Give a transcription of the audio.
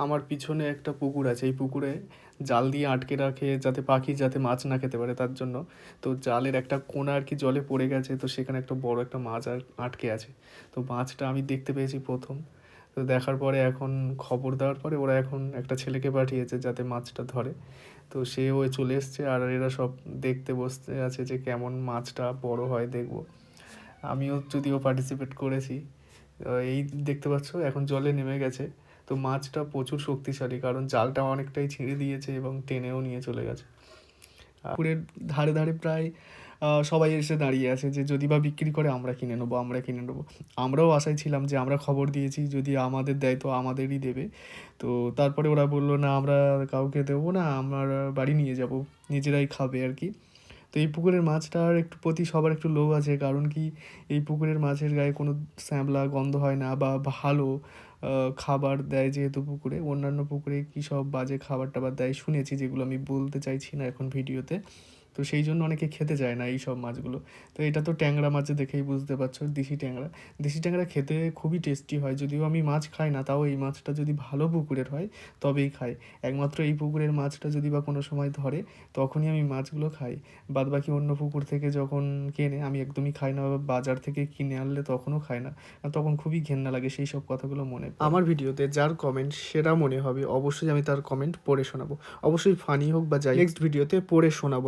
আমার পিছনে একটা পুকুর আছে, এই পুকুরে জাল দিয়ে আটকে রাখে যাতে পাখি যাতে মাছ না খেতে পারে তার জন্য। তো জালের একটা কোনা আর কি জলে পড়ে গেছে, তো সেখানে একটা বড় একটা মাছ আর আটকে আছে। তো মাছটা আমি দেখতে পেয়েছি প্রথম। তো দেখার পরে এখন খবর দেওয়ার পরে ওরা এখন একটা ছেলেকে পাঠিয়েছে যাতে মাছটা ধরে। তো সেও চলে এসছে আর এরা সব দেখতে বসতে আছে যে কেমন মাছটা বড় হয় দেখব। আমিও যদিও পার্টিসিপেট করেছি। এই দেখতে পাচ্ছ এখন জলে নেমে গেছে। তো মাছটা প্রচুর শক্তিশালী, কারণ জালটা অনেকটাই ছিঁড়ে দিয়েছে এবং টেনেও নিয়ে চলে গেছে। পুকুরের ধারে ধারে প্রায় সবাই এসে দাঁড়িয়ে আছে যে যদি বা বিক্রি করে আমরা কিনে নেবো, আমরা কিনে নেবো। আমরাও আশায় ছিলাম যে আমরা খবর দিয়েছি যদি আমাদের দেয় তো আমাদেরই দেবে। তো তারপরে ওরা বললো না আমরা কাউকে দেবো না, আমরা বাড়ি নিয়ে যাব, নিজেরাই খাবে আর কি। তো এই পুকুরের মাছটার একটু প্রতি সবার একটু লোভ আছে, কারণ কি এই পুকুরের মাছের গায়ে কোনো শ্যামলা গন্ধ হয় না বা ভালো খাবার দেয়, যেহেতু পুকুরে অন্যান্য পুকুরে কী সব বাজে খাবার টাবার দেয় শুনেছি, যেগুলো আমি বলতে চাইছি না এখন ভিডিওতে। তো সেই জন্য অনেকে খেতে চায় না এই সব মাছগুলো। তো এটা তো ট্যাংরা মাছ দেখেই বুঝতে পারছো, দেশি ট্যাংরা। দেশি ট্যাংরা খেতে খুবই টেস্টি হয়, যদিও আমি মাছ খাই না, তাও এই মাছটা যদি ভালো পুকুরের হয় তবেই খাই। একমাত্র এই পুকুরের মাছটা যদি বা কোনো সময় ধরে তখনই আমি মাছগুলো খাই। বাদবাকি অন্য পুকুর থেকে যখন কেনে আমি একদমই খাই না, বা বাজার থেকে কিনে আনলে তখনও খাই না, আর তখন খুবই ঘেন্না লাগে সেই সব কথাগুলো মনে পড়ে। আমার ভিডিওতে যার কমেন্ট সেরা মনে হবে অবশ্যই আমি তার কমেন্ট পড়ে শোনাবো, অবশ্যই ফানি হোক বা যাই, নেক্সট ভিডিওতে পড়ে শোনাবো।